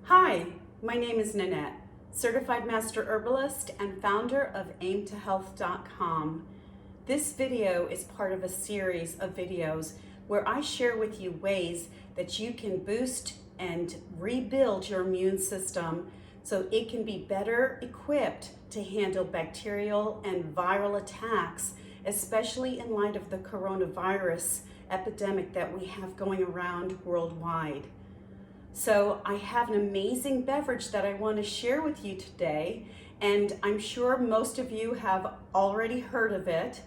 Hi, my name is Nanette, Certified Master Herbalist and founder of aimtohealth.com. This video is part of a series of videos where I share with you ways that you can boost and rebuild your immune system so it can be better equipped to handle bacterial and viral attacks, especially in light of the coronavirus epidemic that we have going around worldwide. So I have an amazing beverage that I want to share with you today, and I'm sure most of you have already heard of it,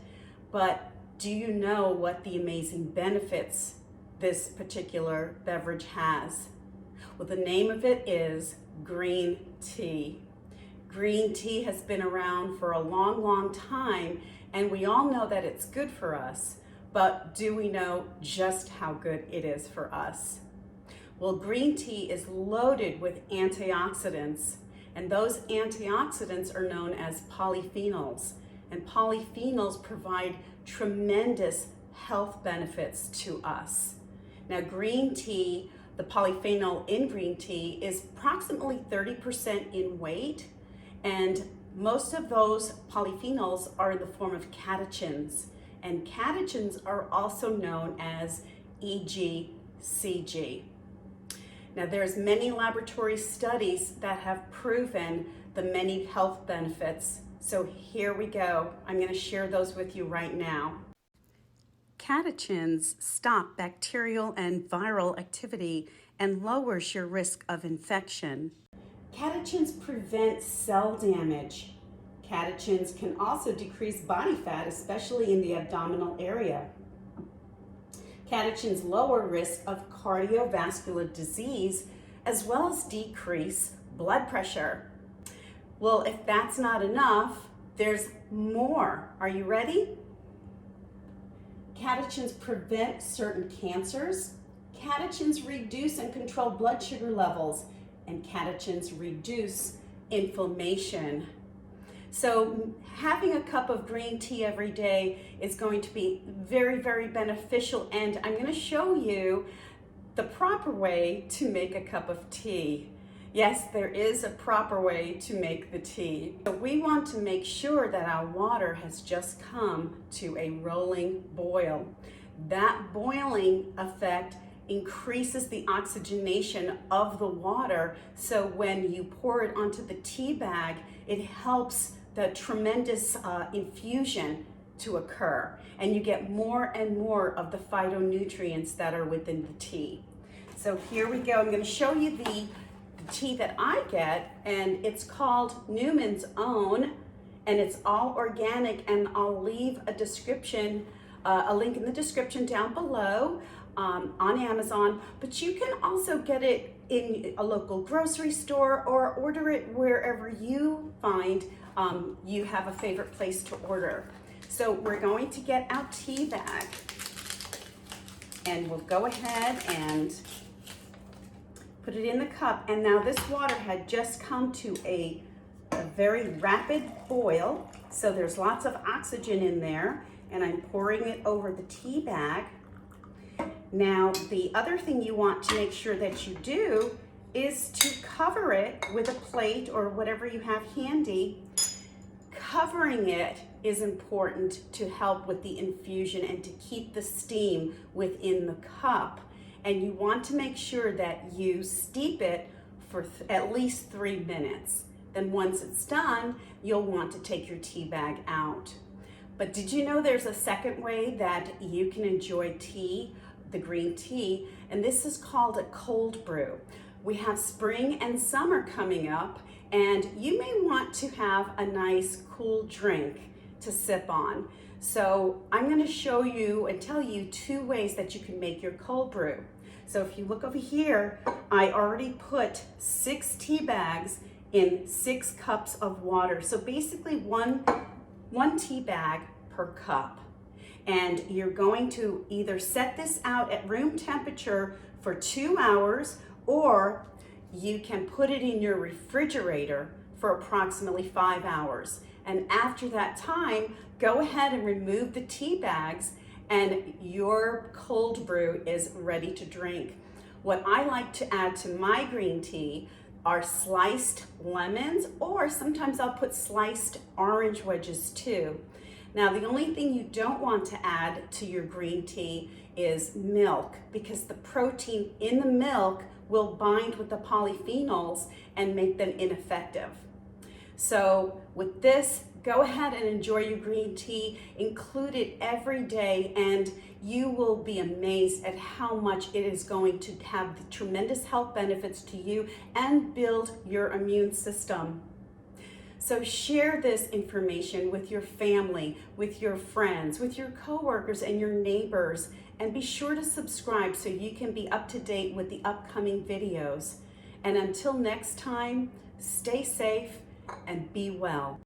but do you know what the amazing benefits this particular beverage has? Well, the name of it is green tea. Green tea has been around for a long time, and we all know that it's good for us, but do we know just how good it is for us? Well, green tea is loaded with antioxidants, and those antioxidants are known as polyphenols. And polyphenols provide tremendous health benefits to us. Now, green tea, the polyphenol in green tea is approximately 30% in weight, and most of those polyphenols are in the form of catechins. And catechins are also known as EGCG. Now, there's many laboratory studies that have proven the many health benefits. So here we go. I'm going to share those with you right now. Catechins stop bacterial and viral activity and lowers your risk of infection. Catechins prevent cell damage. Catechins can also decrease body fat, especially in the abdominal area. Catechins lower risk of cardiovascular disease as well as decrease blood pressure. Well, if that's not enough, there's more. Are you ready? Catechins prevent certain cancers. Catechins reduce and control blood sugar levels, and catechins reduce inflammation. So having a cup of green tea every day is going to be very beneficial, and I'm going to show you the proper way to make a cup of tea. Yes, there is a proper way to make the tea. So we want to make sure that our water has just come to a rolling boil. That boiling effect increases the oxygenation of the water, so when you pour it onto the tea bag, it helps the tremendous infusion to occur, and you get more and more of the phytonutrients that are within the tea. So here we go. I'm going to show you the tea that I get, and it's called Newman's Own, and it's all organic, and I'll leave a description, a link in the description down below on Amazon, but you can also get it in a local grocery store or order it wherever you find you have a favorite place to order. So we're going to get our tea bag, and we'll go ahead and put it in the cup. And now this water had just come to a very rapid boil, so there's lots of oxygen in there, and I'm pouring it over the tea bag. Now, the other thing you want to make sure that you do is to cover it with a plate or whatever you have handy. Covering it is important to help with the infusion and to keep the steam within the cup. And you want to make sure that you steep it for at least 3 minutes. Then once it's done, you'll want to take your tea bag out. But did you know there's a second way that you can enjoy tea, the green tea, and this is called a cold brew. We have spring and summer coming up, and you may want to have a nice cool drink to sip on. So I'm going to show you and tell you 2 ways that you can make your cold brew. So if you look over here, I already put 6 tea bags in 6 cups of water. So basically one tea bag per cup. And you're going to either set this out at room temperature for 2 hours, or you can put it in your refrigerator for approximately 5 hours. And after that time, go ahead and remove the tea bags, and your cold brew is ready to drink. What I like to add to my green tea, are sliced lemons, or sometimes I'll put sliced orange wedges too. Now, the only thing you don't want to add to your green tea is milk, because the protein in the milk will bind with the polyphenols and make them ineffective. So with this, go ahead and enjoy your green tea. Include it every day, and you will be amazed at how much it is going to have the tremendous health benefits to you and build your immune system. So share this information with your family, with your friends, with your coworkers and your neighbors, and be sure to subscribe so you can be up to date with the upcoming videos. And until next time, stay safe and be well.